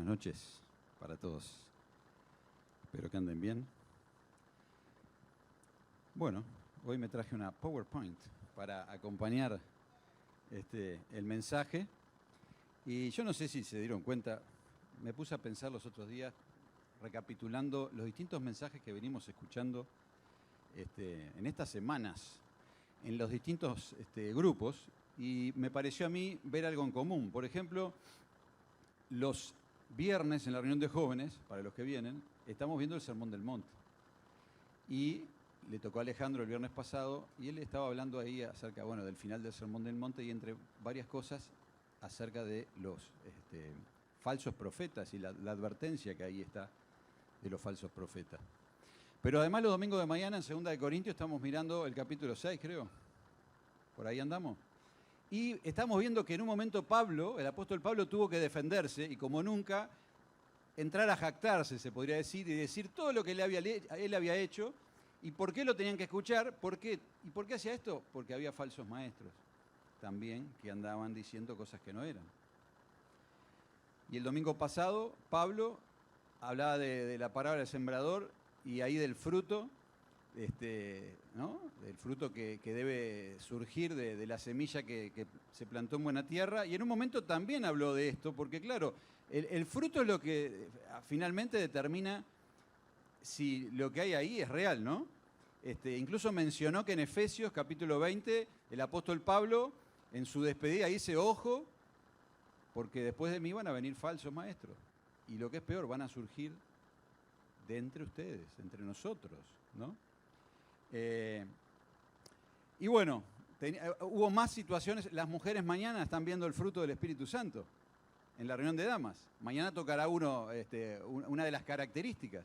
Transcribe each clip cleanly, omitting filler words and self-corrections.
Buenas noches para todos. Espero que anden bien. Bueno, hoy me traje una PowerPoint para acompañar el mensaje. Y yo no sé si se dieron cuenta, me puse a pensar los otros días, recapitulando los distintos mensajes que venimos escuchando en estas semanas, en los distintos grupos, y me pareció a mí ver algo en común. Por ejemplo, los viernes en la reunión de jóvenes, para los que vienen, estamos viendo el Sermón del Monte. Y le tocó a Alejandro el viernes pasado, y él estaba hablando ahí acerca, bueno, del final del Sermón del Monte, y entre varias cosas acerca de los falsos profetas y la advertencia que ahí está de los falsos profetas. Pero además los domingos de mañana en 2 de Corintios estamos mirando el capítulo 6, creo. Por ahí andamos. Y estamos viendo que en un momento Pablo, el apóstol Pablo, tuvo que defenderse y como nunca entrar a jactarse, se podría decir, y decir todo lo que él había hecho y por qué lo tenían que escuchar. ¿Y por qué hacía esto? Porque había falsos maestros también que andaban diciendo cosas que no eran. Y el domingo pasado Pablo hablaba de la parábola del sembrador y ahí del fruto, ¿no? Del fruto que debe surgir de la semilla que se plantó en buena tierra. Y en un momento también habló de esto, porque claro, el fruto es lo que finalmente determina si lo que hay ahí es real, ¿no? Incluso mencionó que en Efesios capítulo 20, el apóstol Pablo en su despedida dice, ojo, porque después de mí van a venir falsos maestros. Y lo que es peor, van a surgir de entre ustedes, entre nosotros, ¿no? Y bueno, hubo más situaciones. Las mujeres mañana están viendo el fruto del Espíritu Santo en la reunión de damas. Mañana tocará una de las características.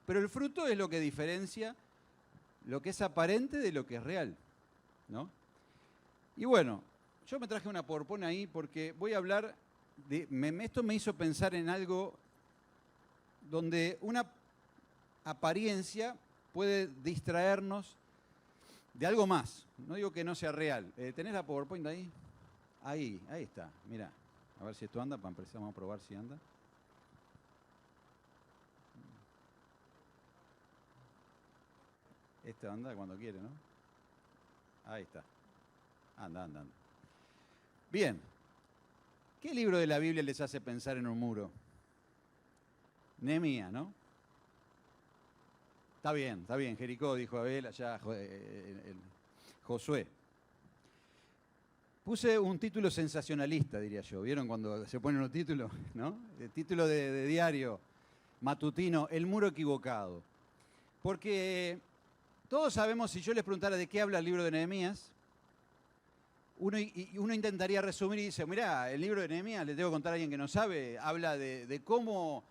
Pero el fruto es lo que diferencia lo que es aparente de lo que es real, ¿no? Y bueno, yo me traje una PowerPoint ahí porque voy a hablar esto me hizo pensar en algo donde una apariencia puede distraernos de algo más. No digo que no sea real. ¿Tenés la PowerPoint ahí? Ahí está. Mirá. A ver si esto anda, para empezar vamos a probar si anda. Esto anda cuando quiere, ¿no? Ahí está. Anda. Bien. ¿Qué libro de la Biblia les hace pensar en un muro? Nehemías, ¿no? Está bien, Jericó, dijo Abel, allá Josué. Puse un título sensacionalista, diría yo. ¿Vieron cuando se ponen los títulos? ¿No? El título de diario matutino, El muro equivocado. Porque todos sabemos, si yo les preguntara de qué habla el libro de Nehemías, uno intentaría resumir y dice, mirá, el libro de Nehemías, le tengo que contar a alguien que no sabe, habla de cómo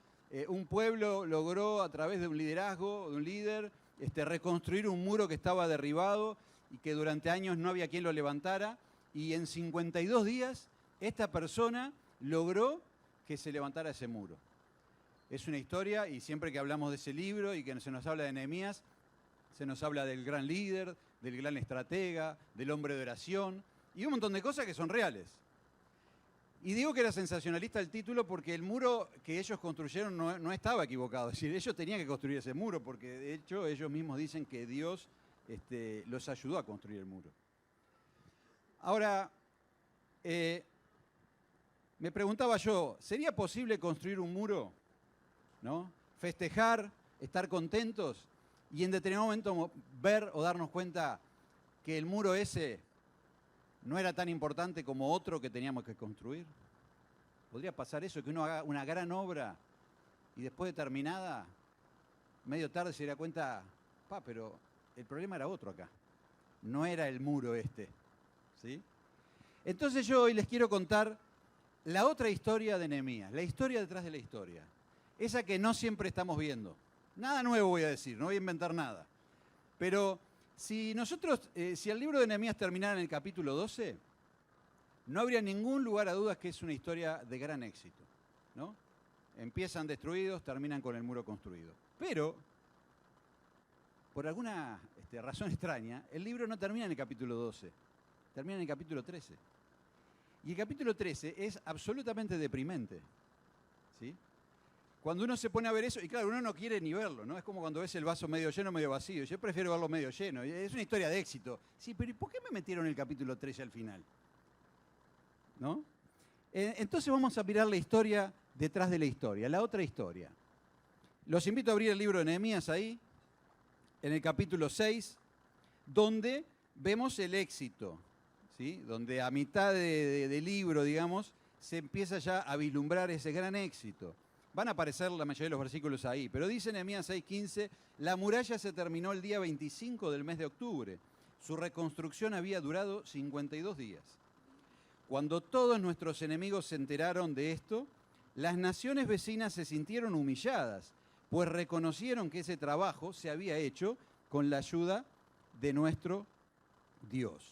un pueblo logró a través de un liderazgo, de un líder, reconstruir un muro que estaba derribado y que durante años no había quien lo levantara. Y en 52 días esta persona logró que se levantara ese muro. Es una historia y siempre que hablamos de ese libro y que se nos habla de Nehemías, se nos habla del gran líder, del gran estratega, del hombre de oración y un montón de cosas que son reales. Y digo que era sensacionalista el título porque el muro que ellos construyeron no estaba equivocado. Es decir, ellos tenían que construir ese muro porque de hecho ellos mismos dicen que Dios los ayudó a construir el muro. Ahora, me preguntaba yo, ¿sería posible construir un muro? ¿No? Festejar, estar contentos y en determinado momento ver o darnos cuenta que el muro ese no era tan importante como otro que teníamos que construir. ¿Podría pasar eso? Que uno haga una gran obra y después de terminada, medio tarde se daría cuenta, pero el problema era otro acá. No era el muro ¿sí? Entonces yo hoy les quiero contar la otra historia de Nehemías, la historia detrás de la historia. Esa que no siempre estamos viendo. Nada nuevo voy a decir, no voy a inventar nada. Pero si el libro de Nehemías terminara en el capítulo 12, no habría ningún lugar a dudas que es una historia de gran éxito, ¿no? Empiezan destruidos, terminan con el muro construido. Pero, por alguna razón extraña, el libro no termina en el capítulo 12, termina en el capítulo 13. Y el capítulo 13 es absolutamente deprimente, ¿sí? cuando uno se pone a ver eso, y claro, uno no quiere ni verlo, ¿no? Es como cuando ves el vaso medio lleno, medio vacío. Yo prefiero verlo medio lleno. Es una historia de éxito. Sí, pero ¿y por qué me metieron el capítulo 13 al final? ¿No? Entonces vamos a mirar la historia detrás de la historia, la otra historia. Los invito a abrir el libro de Nehemías ahí, en el capítulo 6, donde vemos el éxito, ¿sí? Donde a mitad del libro, digamos, se empieza ya a vislumbrar ese gran éxito. Van a aparecer la mayoría de los versículos ahí, pero dice Nehemías 6:15, la muralla se terminó el día 25 del mes de octubre. Su reconstrucción había durado 52 días. Cuando todos nuestros enemigos se enteraron de esto, las naciones vecinas se sintieron humilladas, pues reconocieron que ese trabajo se había hecho con la ayuda de nuestro Dios.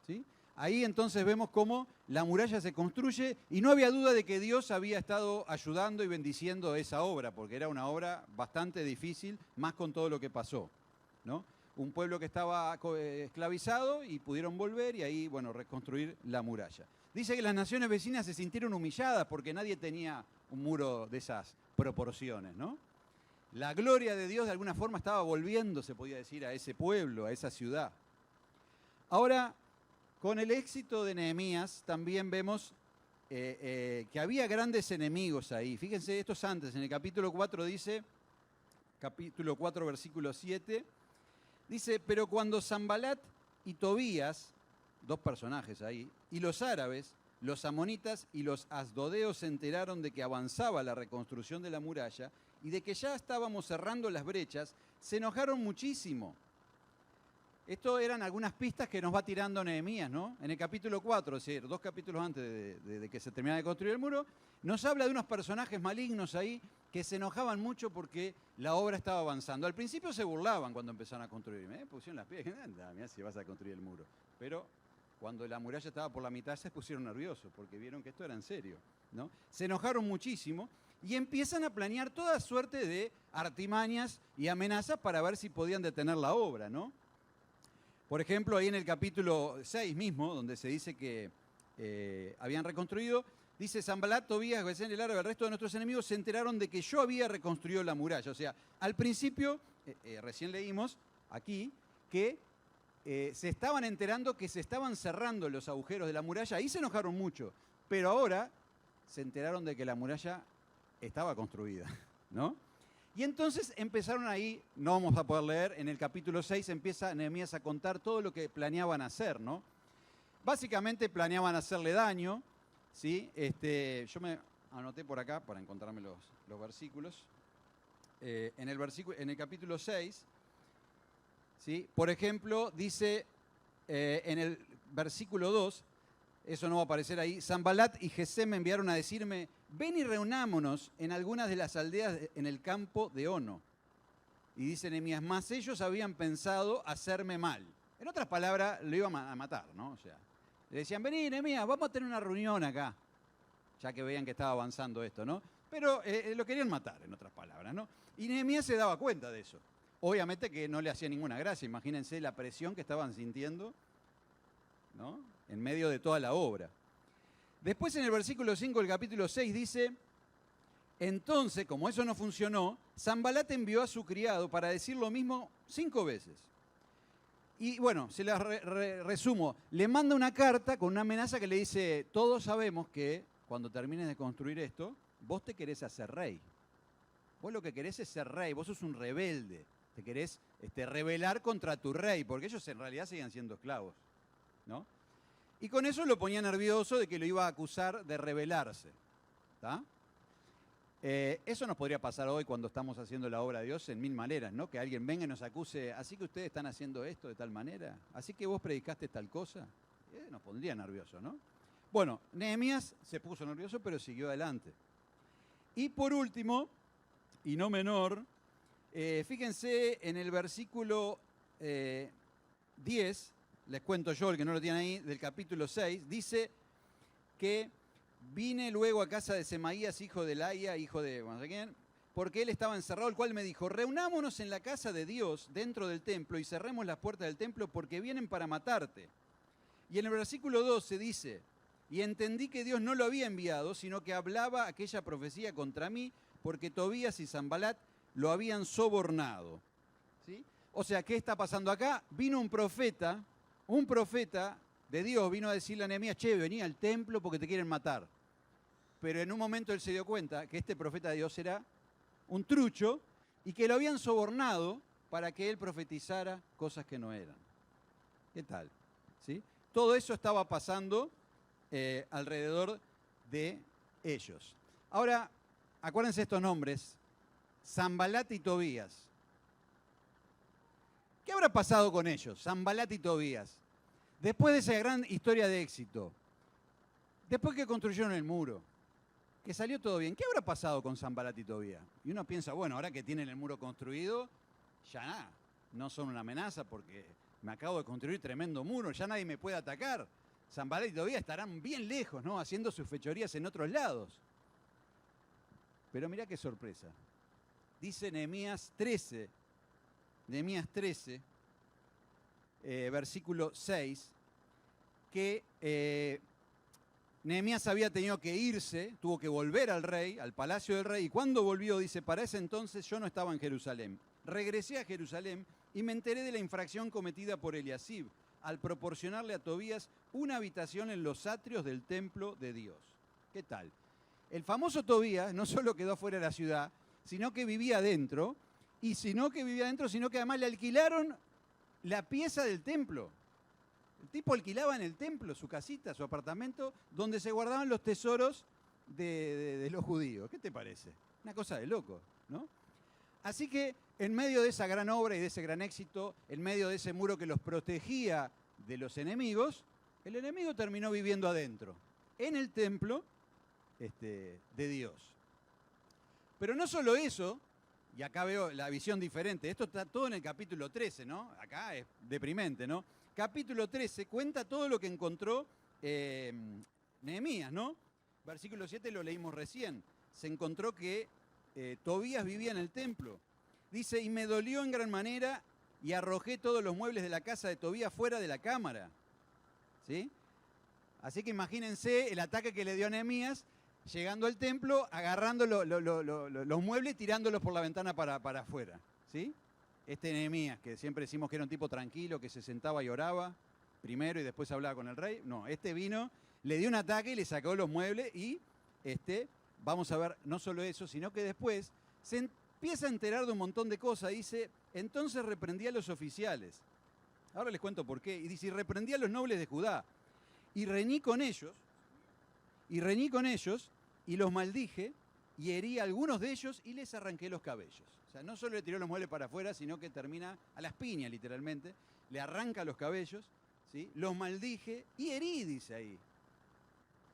¿Sí? Ahí entonces vemos cómo la muralla se construye y no había duda de que Dios había estado ayudando y bendiciendo esa obra, porque era una obra bastante difícil, más con todo lo que pasó, ¿no? Un pueblo que estaba esclavizado y pudieron volver y ahí, bueno, reconstruir la muralla. Dice que las naciones vecinas se sintieron humilladas porque nadie tenía un muro de esas proporciones, ¿no? La gloria de Dios de alguna forma estaba volviendo, se podía decir, a ese pueblo, a esa ciudad. Ahora, con el éxito de Nehemías también vemos que había grandes enemigos ahí. Fíjense, esto es antes, en el capítulo 4 dice, capítulo 4, versículo 7, dice, pero cuando Sanbalat y Tobías, dos personajes ahí, y los árabes, los amonitas y los asdodeos se enteraron de que avanzaba la reconstrucción de la muralla y de que ya estábamos cerrando las brechas, se enojaron muchísimo. Esto eran algunas pistas que nos va tirando Nehemías, ¿no? En el capítulo 4, es decir, 2 capítulos antes de que se terminara de construir el muro, nos habla de unos personajes malignos ahí que se enojaban mucho porque la obra estaba avanzando. Al principio se burlaban cuando empezaron a construir. Pusieron las piedras, anda, mirá si vas a construir el muro. Pero cuando la muralla estaba por la mitad se pusieron nerviosos porque vieron que esto era en serio, ¿no? Se enojaron muchísimo y empiezan a planear toda suerte de artimañas y amenazas para ver si podían detener la obra, ¿no? Por ejemplo, ahí en el capítulo 6 mismo, donde se dice que habían reconstruido, dice Sanbalat, Tobías, Gesén, el árabe, el resto de nuestros enemigos se enteraron de que yo había reconstruido la muralla. O sea, al principio, recién leímos aquí, que se estaban enterando que se estaban cerrando los agujeros de la muralla. Ahí se enojaron mucho, pero ahora se enteraron de que la muralla estaba construida, ¿no? Y entonces empezaron ahí, no vamos a poder leer, en el capítulo 6 empieza Nehemías a contar todo lo que planeaban hacer, ¿no? Básicamente planeaban hacerle daño, ¿sí? Yo me anoté por acá para encontrarme los versículos. En el capítulo 6, ¿sí? Por ejemplo, dice en el versículo 2, eso no va a aparecer ahí, Sanbalat y Gesem me enviaron a decirme, ven y reunámonos en algunas de las aldeas en el campo de Ono. Y dice Nehemías, más ellos habían pensado hacerme mal. En otras palabras, lo iban a matar, ¿no? O sea, le decían, vení Nehemías, vamos a tener una reunión acá, ya que veían que estaba avanzando esto, ¿no? Pero lo querían matar, en otras palabras, ¿no? Y Nehemías se daba cuenta de eso. Obviamente que no le hacía ninguna gracia, imagínense la presión que estaban sintiendo, ¿no? En medio de toda la obra. Después en el versículo 5 del capítulo 6 dice, entonces, como eso no funcionó, Sanbalat envió a su criado para decir lo mismo 5 veces. Y bueno, se las resumo, le manda una carta con una amenaza que le dice, todos sabemos que cuando termines de construir esto, vos te querés hacer rey. Vos lo que querés es ser rey, vos sos un rebelde, te querés rebelar contra tu rey, porque ellos en realidad seguían siendo esclavos, ¿no? Y con eso lo ponía nervioso de que lo iba a acusar de rebelarse. ¿Tá? Eso nos podría pasar hoy cuando estamos haciendo la obra de Dios en 1000 maneras, ¿no? Que alguien venga y nos acuse, así que ustedes están haciendo esto de tal manera, así que vos predicaste tal cosa. Nos pondría nervioso, ¿no? Bueno, Nehemías se puso nervioso, pero siguió adelante. Y por último, y no menor, fíjense en el versículo 10, les cuento yo, el que no lo tiene ahí, del capítulo 6, dice que vine luego a casa de Semaías, hijo de Laía, hijo de no sé quién, porque él estaba encerrado, el cual me dijo, reunámonos en la casa de Dios dentro del templo y cerremos las puertas del templo porque vienen para matarte. Y en el versículo 12 dice, y entendí que Dios no lo había enviado, sino que hablaba aquella profecía contra mí, porque Tobías y Sanbalat lo habían sobornado. ¿Sí? O sea, ¿qué está pasando acá? Vino un profeta de Dios, vino a decirle a Nehemías, che, vení al templo porque te quieren matar. Pero en un momento él se dio cuenta que este profeta de Dios era un trucho y que lo habían sobornado para que él profetizara cosas que no eran. ¿Qué tal? ¿Sí? Todo eso estaba pasando alrededor de ellos. Ahora, acuérdense estos nombres, Sanbalat y Tobías. ¿Qué habrá pasado con ellos, Sanbalat y Tobías? Después de esa gran historia de éxito, después que construyeron el muro, que salió todo bien, ¿qué habrá pasado con Sanbalat y Tobías? Y uno piensa, bueno, ahora que tienen el muro construido, ya nada, no son una amenaza porque me acabo de construir tremendo muro, ya nadie me puede atacar. Sanbalat y Tobías estarán bien lejos, ¿no? Haciendo sus fechorías en otros lados. Pero mirá qué sorpresa. Dice Nehemías 13, versículo 6, que Nehemías había tenido que irse, tuvo que volver al rey, al palacio del rey, y cuando volvió, dice, para ese entonces yo no estaba en Jerusalén. Regresé a Jerusalén y me enteré de la infracción cometida por Eliasib al proporcionarle a Tobías una habitación en los atrios del templo de Dios. ¿Qué tal? El famoso Tobías no solo quedó fuera de la ciudad, sino que vivía adentro, sino que además le alquilaron la pieza del templo. El tipo alquilaba en el templo su casita, su apartamento, donde se guardaban los tesoros de los judíos. ¿Qué te parece? Una cosa de loco, ¿no? Así que en medio de esa gran obra y de ese gran éxito, en medio de ese muro que los protegía de los enemigos, el enemigo terminó viviendo adentro, en el templo de Dios. Pero no solo eso, y acá veo la visión diferente, esto está todo en el capítulo 13, ¿no? Acá es deprimente, ¿no? Capítulo 13 cuenta todo lo que encontró Nehemías, ¿no? Versículo 7 lo leímos recién. Se encontró que Tobías vivía en el templo. Dice, y me dolió en gran manera y arrojé todos los muebles de la casa de Tobías fuera de la cámara. ¿Sí? Así que imagínense el ataque que le dio a Nehemías, llegando al templo, agarrando los muebles y tirándolos por la ventana para afuera. ¿Sí? Nehemías, que siempre decimos que era un tipo tranquilo, que se sentaba y oraba primero y después hablaba con el rey. No, vino, le dio un ataque y le sacó los muebles y vamos a ver no solo eso, sino que después se empieza a enterar de un montón de cosas. Dice, entonces reprendí a los oficiales. Ahora les cuento por qué. Y dice, y reprendí a los nobles de Judá. Y reñí con ellos, y los maldije, y herí a algunos de ellos y les arranqué los cabellos. O sea, no solo le tiró los muebles para afuera, sino que termina a las piñas, literalmente. Le arranca los cabellos, ¿sí? Los maldije y herí, dice ahí.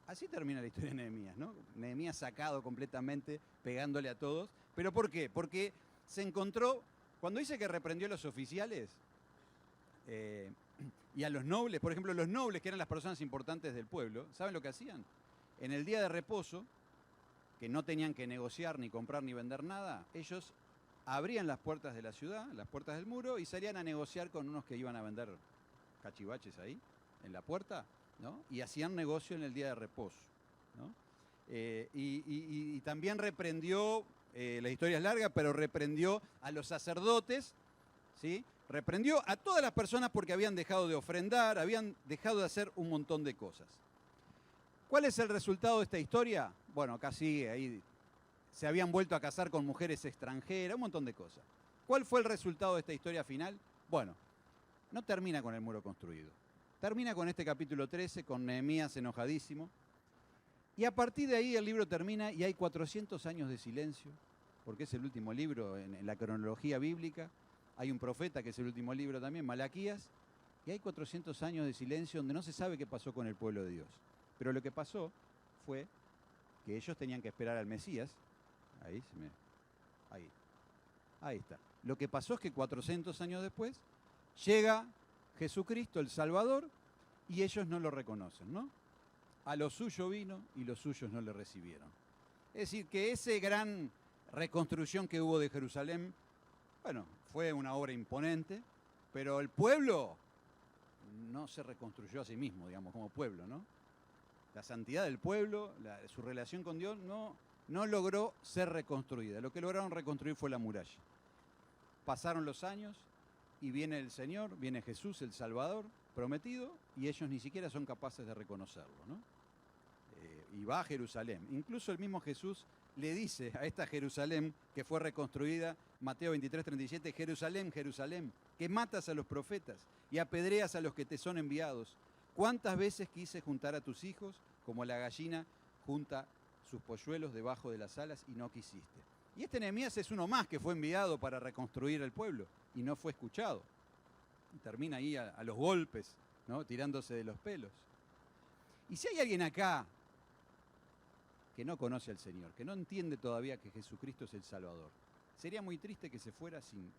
Así termina la historia de Nehemías, ¿no? Nehemías sacado completamente, pegándole a todos. ¿Pero por qué? Porque se encontró, cuando dice que reprendió a los oficiales y a los nobles, por ejemplo, los nobles, que eran las personas importantes del pueblo, ¿saben lo que hacían? En el día de reposo, que no tenían que negociar, ni comprar, ni vender nada, ellos abrían las puertas de la ciudad, las puertas del muro, y salían a negociar con unos que iban a vender cachivaches ahí, en la puerta, ¿no? Y hacían negocio en el día de reposo, ¿no? Y también reprendió, la historia es larga, pero reprendió a los sacerdotes, ¿sí? Reprendió a todas las personas porque habían dejado de ofrendar, habían dejado de hacer un montón de cosas. ¿Cuál es el resultado de esta historia? Bueno, acá sigue, ahí se habían vuelto a casar con mujeres extranjeras, un montón de cosas. ¿Cuál fue el resultado de esta historia final? Bueno, no termina con el muro construido. Termina con este capítulo 13, con Nehemías enojadísimo. Y a partir de ahí el libro termina y hay 400 años de silencio, porque es el último libro en la cronología bíblica. Hay un profeta que es el último libro también, Malaquías, y hay 400 años de silencio donde no se sabe qué pasó con el pueblo de Dios. Pero lo que pasó fue que ellos tenían que esperar al Mesías. Ahí está. Lo que pasó es que 400 años después llega Jesucristo, el Salvador, y ellos no lo reconocen, ¿no? A lo suyo vino y los suyos no le recibieron. Es decir, que esa gran reconstrucción que hubo de Jerusalén, bueno, fue una obra imponente, pero el pueblo no se reconstruyó a sí mismo, digamos, como pueblo, ¿no? La santidad del pueblo, su relación con Dios, no no logró ser reconstruida. Lo que lograron reconstruir fue la muralla. Pasaron los años y viene el Señor, viene Jesús, el Salvador prometido, y ellos ni siquiera son capaces de reconocerlo, ¿no? Y va a Jerusalén. Incluso el mismo Jesús le dice a esta Jerusalén que fue reconstruida, Mateo 23:37, Jerusalén, Jerusalén, que matas a los profetas y apedreas a los que te son enviados. ¿Cuántas veces quise juntar a tus hijos como la gallina junta sus polluelos debajo de las alas y no quisiste? Y este Nehemías es uno más que fue enviado para reconstruir el pueblo y no fue escuchado. Y termina ahí a los golpes, ¿no? Tirándose de los pelos. Y si hay alguien acá que no conoce al Señor, que no entiende todavía que Jesucristo es el Salvador, sería muy triste que se fuera sin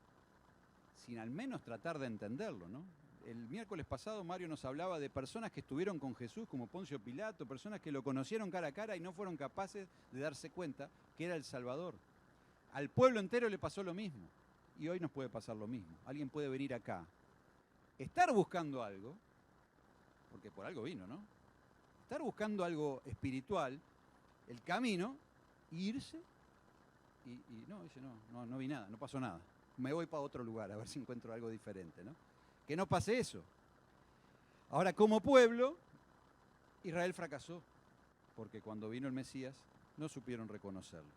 al menos tratar de entenderlo, ¿no? El miércoles pasado Mario nos hablaba de personas que estuvieron con Jesús como Poncio Pilato, personas que lo conocieron cara a cara y no fueron capaces de darse cuenta que era el Salvador. Al pueblo entero le pasó lo mismo y hoy nos puede pasar lo mismo. Alguien puede venir acá, estar buscando algo, porque por algo vino, ¿no? Estar buscando algo espiritual, el camino, irse y no, dice, no vi nada, no pasó nada. Me voy para otro lugar a ver si encuentro algo diferente, ¿no? Que no pase eso. Ahora, como pueblo, Israel fracasó, porque cuando vino el Mesías no supieron reconocerlo.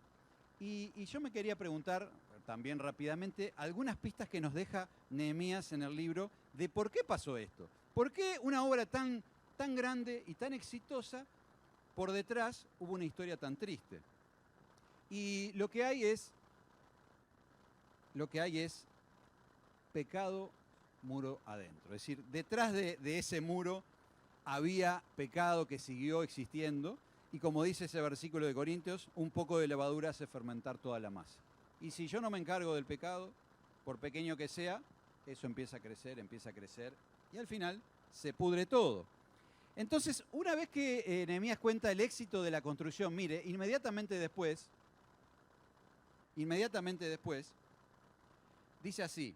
Y yo me quería preguntar, también rápidamente, algunas pistas que nos deja Nehemías en el libro de por qué pasó esto. ¿Por qué una obra tan grande y tan exitosa, por detrás hubo una historia tan triste? Y lo que hay es pecado, muro adentro. Es decir, detrás de ese muro había pecado que siguió existiendo y como dice ese versículo de Corintios, un poco de levadura hace fermentar toda la masa. Y si yo no me encargo del pecado, por pequeño que sea, eso empieza a crecer y al final se pudre todo. Entonces, una vez que Nehemías cuenta el éxito de la construcción, mire, inmediatamente después, dice así,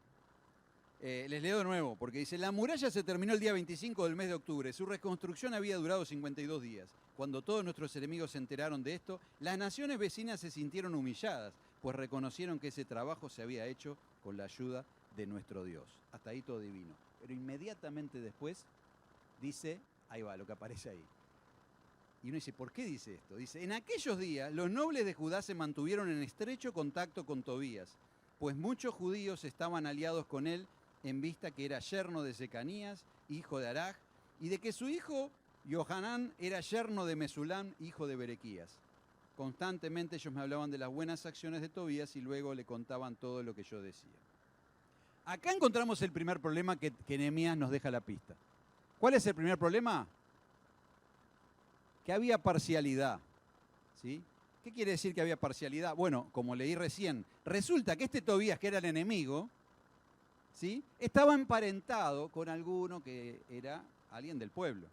les leo de nuevo, porque dice, la muralla se terminó el día 25 del mes de octubre, su reconstrucción había durado 52 días. Cuando todos nuestros enemigos se enteraron de esto, las naciones vecinas se sintieron humilladas, pues reconocieron que ese trabajo se había hecho con la ayuda de nuestro Dios. Hasta ahí todo divino. Pero inmediatamente después dice, ahí va, lo que aparece ahí. Y uno dice, ¿por qué dice esto? Dice, en aquellos días los nobles de Judá se mantuvieron en estrecho contacto con Tobías, pues muchos judíos estaban aliados con él en vista que era yerno de Secanías, hijo de Araj, y de que su hijo Johanán era yerno de Mesulán, hijo de Berequías. Constantemente ellos me hablaban de las buenas acciones de Tobías y luego le contaban todo lo que yo decía. Acá encontramos el primer problema que Nehemías nos deja la pista. ¿Cuál es el primer problema? Que había parcialidad, ¿sí? ¿Qué quiere decir que había parcialidad? Bueno, como leí recién, resulta que este Tobías, que era el enemigo, ¿sí?, estaba emparentado con alguno que era alguien del pueblo,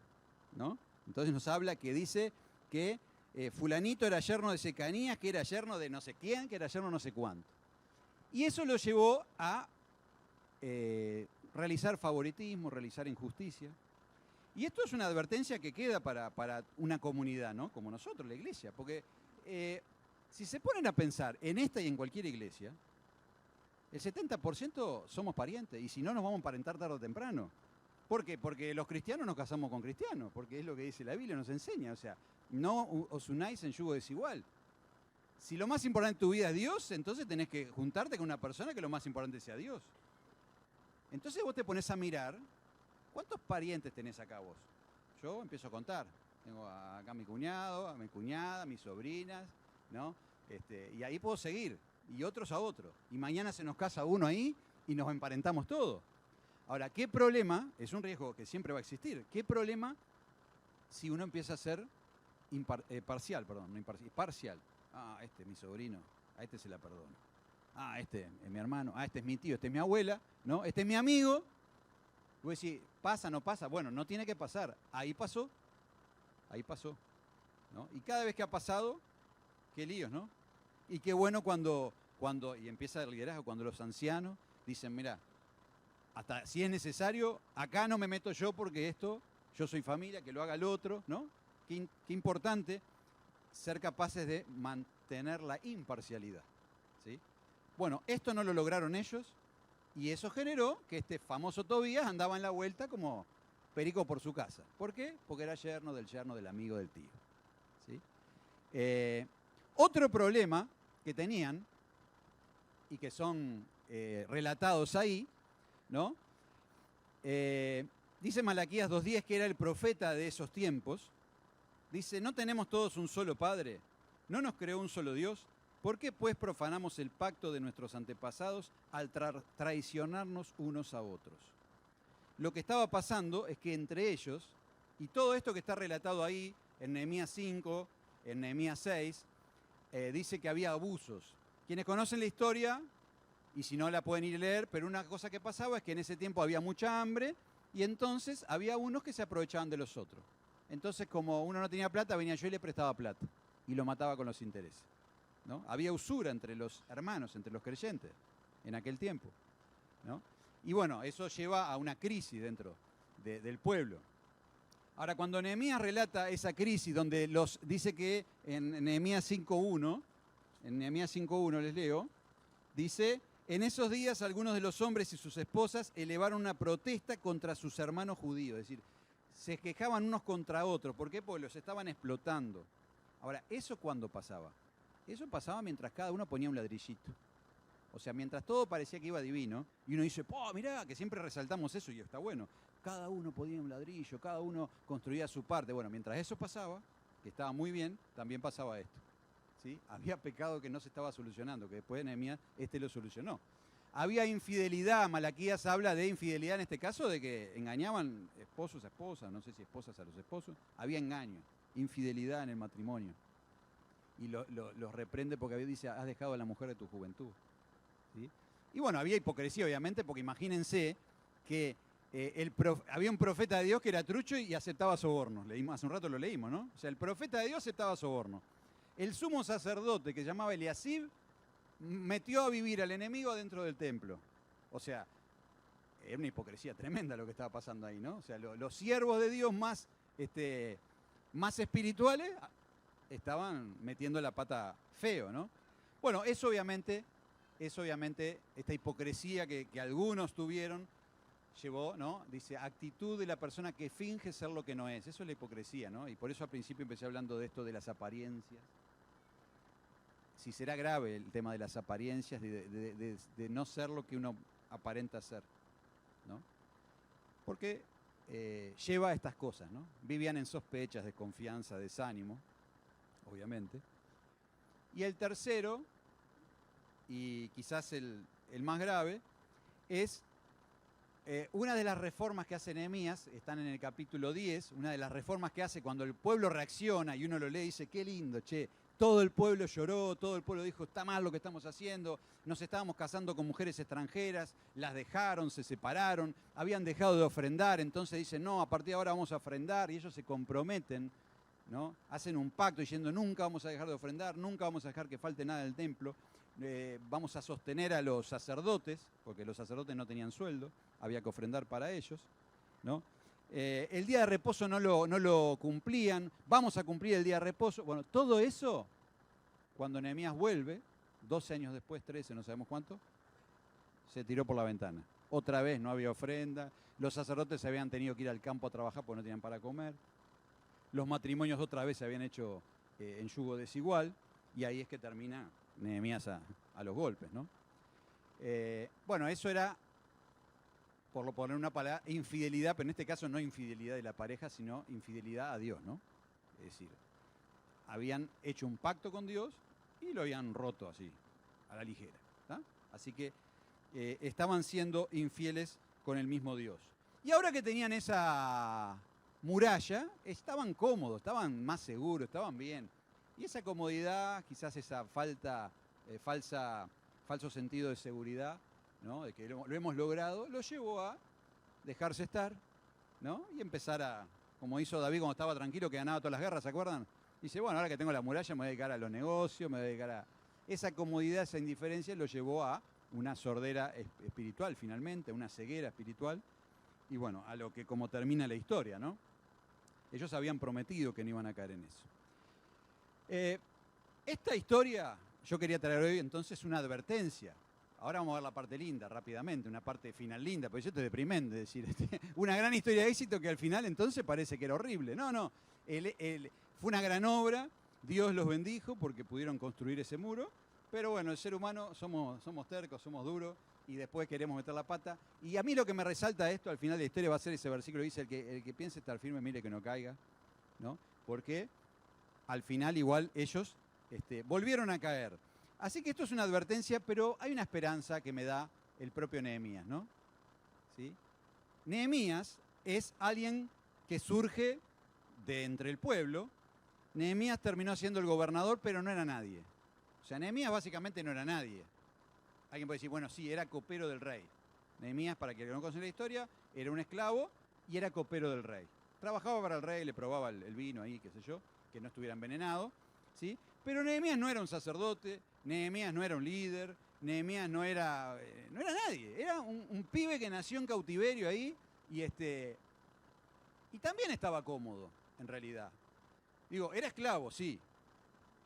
¿no? Entonces nos habla que dice que fulanito era yerno de Secanías, que era yerno de no sé quién, que era yerno no sé cuánto. Y eso lo llevó a realizar favoritismo, realizar injusticia. Y esto es una advertencia que queda para una comunidad, ¿no? Como nosotros, la iglesia. Porque si se ponen a pensar en esta y en cualquier iglesia, el 70% somos parientes. Y si no, nos vamos a emparentar tarde o temprano. ¿Por qué? Porque los cristianos nos casamos con cristianos. Porque es lo que dice la Biblia, nos enseña. O sea, no os unáis en yugo desigual. Si lo más importante en tu vida es Dios, entonces tenés que juntarte con una persona que lo más importante sea Dios. Entonces vos te pones a mirar, ¿cuántos parientes tenés acá vos? Yo empiezo a contar. Tengo acá a mi cuñado, a mi cuñada, a mis sobrinas, ¿no? Y ahí puedo seguir. Y otros a otros. Y mañana se nos casa uno ahí y nos emparentamos todos. Ahora, ¿qué problema? Es un riesgo que siempre va a existir. ¿Qué problema si uno empieza a ser parcial? Parcial. Ah, este es mi sobrino, a este se la perdono. Ah, este es mi hermano, ah, este es mi tío, este es mi abuela, ¿no? Este es mi amigo. Y vos decís, ¿pasa, no pasa? Bueno, no tiene que pasar. Ahí pasó, ¿no? Y cada vez que ha pasado, qué líos, ¿no? Y qué bueno cuando y empieza el liderazgo, cuando los ancianos dicen, mira, hasta si es necesario, acá no me meto yo porque esto, yo soy familia, que lo haga el otro, ¿no? Qué importante ser capaces de tener la imparcialidad, ¿sí? Bueno, esto no lo lograron ellos y eso generó que este famoso Tobías andaba en la vuelta como perico por su casa. ¿Por qué? Porque era yerno del amigo del tío, ¿sí? Otro problema que tenían y que son relatados ahí, ¿no? Dice Malaquías 2:10 que era el profeta de esos tiempos. Dice, ¿no tenemos todos un solo Padre? ¿No nos creó un solo Dios? ¿Por qué pues profanamos el pacto de nuestros antepasados al traicionarnos unos a otros? Lo que estaba pasando es que entre ellos, y todo esto que está relatado ahí en Nehemías 5, en Nehemías 6, dice que había abusos. Quienes conocen la historia, y si no la pueden ir a leer, pero una cosa que pasaba es que en ese tiempo había mucha hambre y entonces había unos que se aprovechaban de los otros. Entonces, como uno no tenía plata, venía yo y le prestaba plata y lo mataba con los intereses, ¿no? Había usura entre los hermanos, entre los creyentes, en aquel tiempo, ¿no? Y bueno, eso lleva a una crisis dentro del pueblo. Ahora, cuando Nehemías relata esa crisis, donde dice que en Nehemías 5:1 les leo, dice, en esos días algunos de los hombres y sus esposas elevaron una protesta contra sus hermanos judíos, es decir, se quejaban unos contra otros. ¿Por qué? Porque los estaban explotando. Ahora, ¿eso cuándo pasaba? Eso pasaba mientras cada uno ponía un ladrillito. O sea, mientras todo parecía que iba divino, y uno dice, mirá, que siempre resaltamos eso y está bueno. Cada uno ponía un ladrillo, cada uno construía su parte. Bueno, mientras eso pasaba, que estaba muy bien, también pasaba esto, ¿sí? Había pecado que no se estaba solucionando, que después de Nehemías lo solucionó. Había infidelidad, Malaquías habla de infidelidad en este caso, de que engañaban esposos a esposas, no sé si esposas a los esposos. Había engaño, infidelidad en el matrimonio. Y los reprende porque dice, has dejado a la mujer de tu juventud, ¿sí? Y bueno, había hipocresía obviamente, porque imagínense que había un profeta de Dios que era trucho y aceptaba sobornos. Hace un rato lo leímos, ¿no? O sea, el profeta de Dios aceptaba sobornos. El sumo sacerdote, que se llamaba Eliasib, metió a vivir al enemigo dentro del templo. O sea, era una hipocresía tremenda lo que estaba pasando ahí, ¿no? O sea, los siervos de Dios más espirituales estaban metiendo la pata feo, ¿no? Bueno, es obviamente esta hipocresía que algunos tuvieron, llevó, ¿no? Dice, actitud de la persona que finge ser lo que no es. Eso es la hipocresía, ¿no? Y por eso al principio empecé hablando de esto de las apariencias. Si será grave el tema de las apariencias, de no ser lo que uno aparenta ser, ¿no? Porque lleva a estas cosas, ¿no? Vivían en sospechas, desconfianza, desánimo, obviamente. Y el tercero, y quizás el más grave, es una de las reformas que hace Nehemías, están en el capítulo 10, una de las reformas que hace cuando el pueblo reacciona y uno lo lee y dice, qué lindo, che, todo el pueblo lloró, todo el pueblo dijo, está mal lo que estamos haciendo, nos estábamos casando con mujeres extranjeras, las dejaron, se separaron, habían dejado de ofrendar, entonces dicen, no, a partir de ahora vamos a ofrendar, y ellos se comprometen, ¿no? Hacen un pacto diciendo, nunca vamos a dejar de ofrendar, nunca vamos a dejar que falte nada del templo, vamos a sostener a los sacerdotes, porque los sacerdotes no tenían sueldo, había que ofrendar para ellos, ¿no? El día de reposo no lo cumplían, vamos a cumplir el día de reposo. Bueno, todo eso, cuando Nehemías vuelve, 12 años después, 13, no sabemos cuánto, se tiró por la ventana. Otra vez no había ofrenda, los sacerdotes se habían tenido que ir al campo a trabajar porque no tenían para comer, los matrimonios otra vez se habían hecho en yugo desigual, y ahí es que termina Nehemías a los golpes, ¿no? Bueno, eso era, por poner una palabra, infidelidad, pero en este caso no infidelidad de la pareja, sino infidelidad a Dios, ¿no? Es decir, habían hecho un pacto con Dios y lo habían roto así, a la ligera, ¿tá? Así que estaban siendo infieles con el mismo Dios. Y ahora que tenían esa muralla, estaban cómodos, estaban más seguros, estaban bien. Y esa comodidad, quizás esa falso sentido de seguridad, ¿no? De que lo hemos logrado, lo llevó a dejarse estar, ¿no? Y empezar a, como hizo David cuando estaba tranquilo, que ganaba todas las guerras, ¿se acuerdan? Dice, bueno, ahora que tengo la muralla me voy a dedicar a los negocios, me voy a dedicar a... Esa comodidad, esa indiferencia lo llevó a una sordera espiritual finalmente, una ceguera espiritual, y bueno, a lo que como termina la historia, ¿no? Ellos habían prometido que no iban a caer en eso. Esta historia yo quería traer hoy entonces una advertencia. Ahora vamos a ver la parte linda rápidamente, una parte final linda, porque esto es deprimente decir, una gran historia de éxito que al final entonces parece que era horrible. No, no, fue una gran obra, Dios los bendijo porque pudieron construir ese muro, pero bueno, el ser humano somos tercos, somos duros y después queremos meter la pata. Y a mí lo que me resalta esto al final de la historia va a ser ese versículo que dice, el que piense estar firme, mire que no caiga, ¿no? Porque al final igual ellos volvieron a caer. Así que esto es una advertencia, pero hay una esperanza que me da el propio Nehemías, ¿no? ¿Sí? Nehemías es alguien que surge de entre el pueblo. Nehemías terminó siendo el gobernador, pero no era nadie. O sea, Nehemías básicamente no era nadie. Alguien puede decir, bueno, sí, era copero del rey. Nehemías, para quien no conoce la historia, era un esclavo y era copero del rey. Trabajaba para el rey, le probaba el vino ahí, qué sé yo, que no estuviera envenenado, ¿sí? Pero Nehemías no era un sacerdote, Nehemías no era un líder, Nehemías no era nadie. Era un pibe que nació en cautiverio ahí y también estaba cómodo, en realidad. Digo, era esclavo, sí.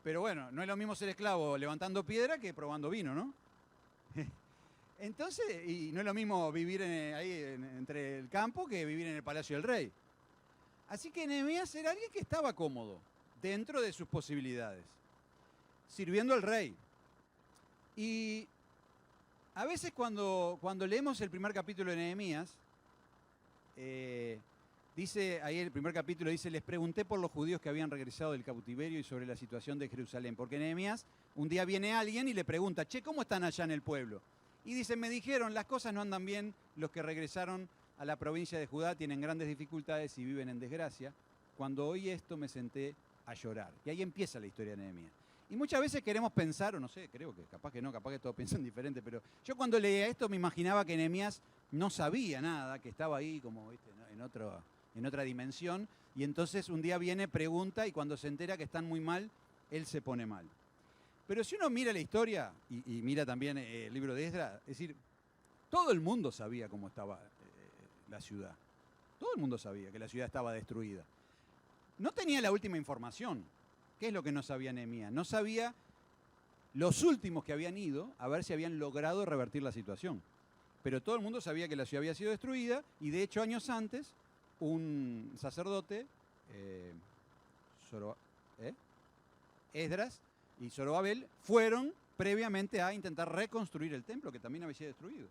Pero bueno, no es lo mismo ser esclavo levantando piedra que probando vino, ¿no? Entonces, y no es lo mismo vivir entre el campo que vivir en el palacio del rey. Así que Nehemías era alguien que estaba cómodo, dentro de sus posibilidades, sirviendo al rey. Y a veces cuando leemos el primer capítulo de Nehemías, dice, ahí el primer capítulo dice, les pregunté por los judíos que habían regresado del cautiverio y sobre la situación de Jerusalén. Porque Nehemías, un día viene alguien y le pregunta, che, ¿cómo están allá en el pueblo? Y dice, me dijeron, las cosas no andan bien, los que regresaron a la provincia de Judá tienen grandes dificultades y viven en desgracia. Cuando oí esto me senté a llorar. Y ahí empieza la historia de Nehemías. Y muchas veces queremos pensar, o no sé, creo que capaz que no, capaz que todos piensan diferente, pero yo cuando leía esto me imaginaba que Nehemías no sabía nada, que estaba ahí como ¿viste? En otra dimensión, y entonces un día viene, pregunta, y cuando se entera que están muy mal, él se pone mal. Pero si uno mira la historia, y mira también el libro de Esdras, es decir, todo el mundo sabía cómo estaba la ciudad. Todo el mundo sabía que la ciudad estaba destruida. No tenía la última información. ¿Qué es lo que no sabía Nehemías? No sabía los últimos que habían ido a ver si habían logrado revertir la situación. Pero todo el mundo sabía que la ciudad había sido destruida y de hecho años antes un sacerdote, Esdras y Zorobabel, fueron previamente a intentar reconstruir el templo que también había sido destruido.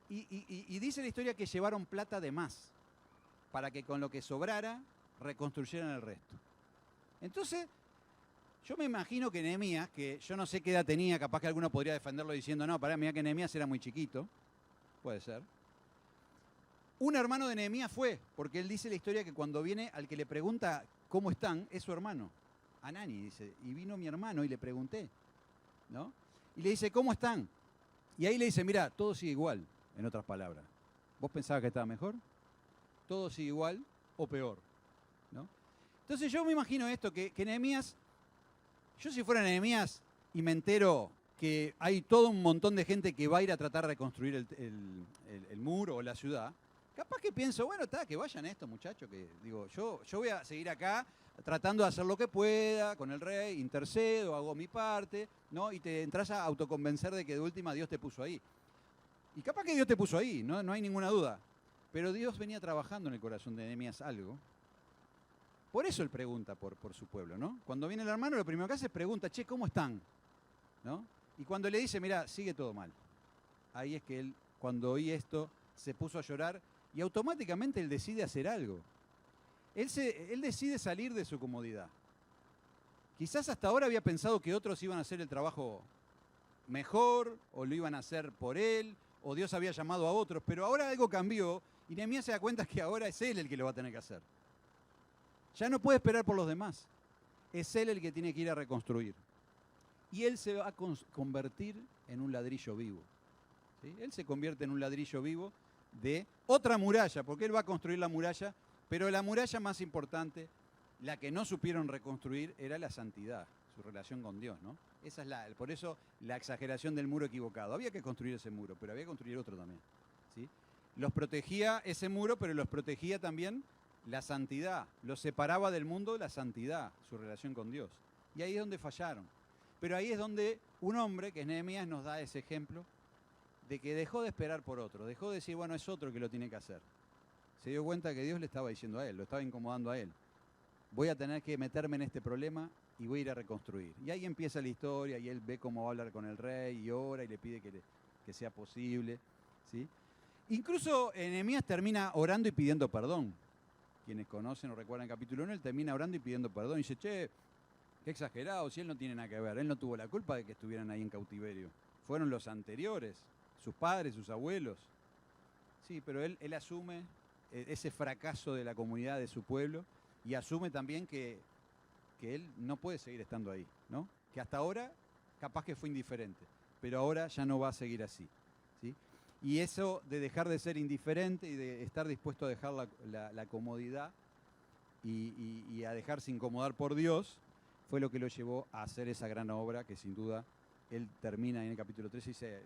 Y dice la historia que llevaron plata de más para que con lo que sobrara reconstruyeran el resto. Entonces, yo me imagino que Nehemías, que yo no sé qué edad tenía, capaz que alguno podría defenderlo diciendo, no, pará, mira que Nehemías era muy chiquito, puede ser. Un hermano de Nehemías fue, porque él dice la historia que cuando viene al que le pregunta cómo están, es su hermano, Anani, dice, y vino mi hermano y le pregunté, ¿no? Y le dice, ¿cómo están? Y ahí le dice, mira, todo sigue igual, en otras palabras. ¿Vos pensabas que estaba mejor? Todo sigue igual o peor, ¿no? Entonces yo me imagino esto, que Nehemías, yo si fuera Nehemías y me entero que hay todo un montón de gente que va a ir a tratar de reconstruir el muro o la ciudad, capaz que pienso, bueno, está, que vayan estos muchachos, que digo, yo voy a seguir acá tratando de hacer lo que pueda con el rey, intercedo, hago mi parte, ¿no? Y te entras a autoconvencer de que de última Dios te puso ahí. Y capaz que Dios te puso ahí, no hay ninguna duda. Pero Dios venía trabajando en el corazón de Nehemías algo. Por eso él pregunta por su pueblo, ¿no? Cuando viene el hermano, lo primero que hace es pregunta, che, ¿cómo están? ¿No? Y cuando le dice, mira, sigue todo mal. Ahí es que él, cuando oí esto, se puso a llorar y automáticamente él decide hacer algo. Él decide salir de su comodidad. Quizás hasta ahora había pensado que otros iban a hacer el trabajo mejor, o lo iban a hacer por él, o Dios había llamado a otros, pero ahora algo cambió y Nehemías se da cuenta que ahora es él el que lo va a tener que hacer. Ya no puede esperar por los demás. Es él el que tiene que ir a reconstruir. Y él se va a convertir en un ladrillo vivo. ¿Sí? Él se convierte en un ladrillo vivo de otra muralla, porque él va a construir la muralla, pero la muralla más importante, la que no supieron reconstruir, era la santidad, su relación con Dios, ¿no? Esa es por eso la exageración del muro equivocado. Había que construir ese muro, pero había que construir otro también. ¿Sí? Los protegía ese muro, pero los protegía también la santidad. Los separaba del mundo la santidad, su relación con Dios. Y ahí es donde fallaron. Pero ahí es donde un hombre, que es Nehemías, nos da ese ejemplo de que dejó de esperar por otro, dejó de decir, bueno, es otro que lo tiene que hacer. Se dio cuenta que Dios le estaba diciendo a él, lo estaba incomodando a él. Voy a tener que meterme en este problema y voy a ir a reconstruir. Y ahí empieza la historia y él ve cómo va a hablar con el rey y ora y le pide que sea posible, ¿sí? Incluso Nehemías termina orando y pidiendo perdón. Quienes conocen o recuerdan el capítulo 1, él termina orando y pidiendo perdón. Y dice, che, qué exagerado, si él no tiene nada que ver. Él no tuvo la culpa de que estuvieran ahí en cautiverio. Fueron los anteriores, sus padres, sus abuelos. Sí, pero él asume ese fracaso de la comunidad, de su pueblo, y asume también que él no puede seguir estando ahí, ¿no? Que hasta ahora capaz que fue indiferente, pero ahora ya no va a seguir así, ¿sí? Y eso de dejar de ser indiferente y de estar dispuesto a dejar la comodidad y a dejarse incomodar por Dios, fue lo que lo llevó a hacer esa gran obra que sin duda él termina en el capítulo 3 y dice,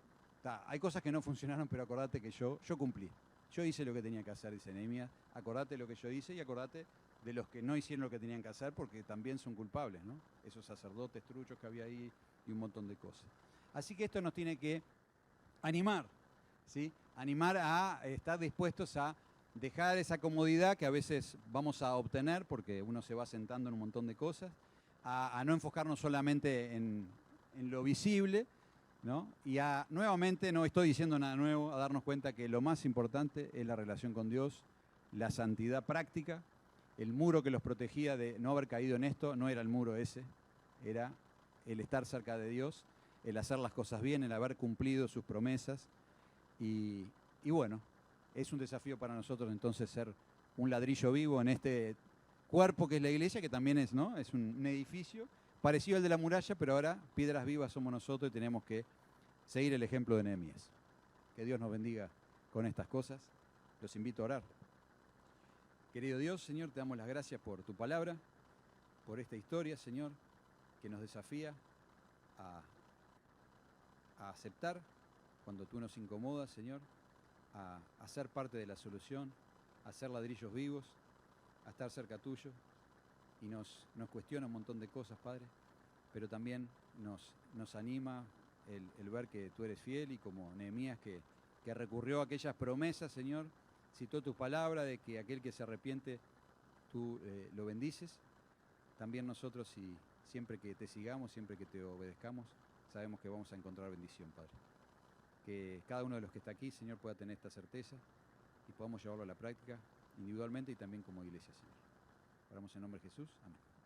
hay cosas que no funcionaron, pero acordate que yo cumplí. Yo hice lo que tenía que hacer, dice Nehemías. Acordate lo que yo hice y acordate de los que no hicieron lo que tenían que hacer porque también son culpables, ¿no? Esos sacerdotes truchos que había ahí y un montón de cosas. Así que esto nos tiene que animar, ¿sí? Animar a estar dispuestos a dejar esa comodidad que a veces vamos a obtener porque uno se va sentando en un montón de cosas, a no enfocarnos solamente en lo visible, ¿no? Y nuevamente, no estoy diciendo nada nuevo, a darnos cuenta que lo más importante es la relación con Dios, la santidad práctica. El muro que los protegía de no haber caído en esto no era el muro ese, era el estar cerca de Dios, el hacer las cosas bien, el haber cumplido sus promesas. Y bueno, es un desafío para nosotros entonces ser un ladrillo vivo en este cuerpo que es la iglesia, que también es, ¿no? Es un edificio parecido al de la muralla, pero ahora piedras vivas somos nosotros y tenemos que seguir el ejemplo de Nehemías. Que Dios nos bendiga con estas cosas. Los invito a orar. Querido Dios, Señor, te damos las gracias por tu palabra, por esta historia, Señor, que nos desafía a aceptar cuando tú nos incomodas, Señor, a ser parte de la solución, a ser ladrillos vivos, a estar cerca tuyo, y nos cuestiona un montón de cosas, Padre, pero también nos anima el ver que tú eres fiel y como Nehemías que recurrió a aquellas promesas, Señor, citó tu palabra de que aquel que se arrepiente tú lo bendices. También nosotros, siempre que te sigamos, siempre que te obedezcamos, sabemos que vamos a encontrar bendición, Padre. Que cada uno de los que está aquí, Señor, pueda tener esta certeza y podamos llevarlo a la práctica individualmente y también como iglesia, Señor. Oramos en nombre de Jesús. Amén.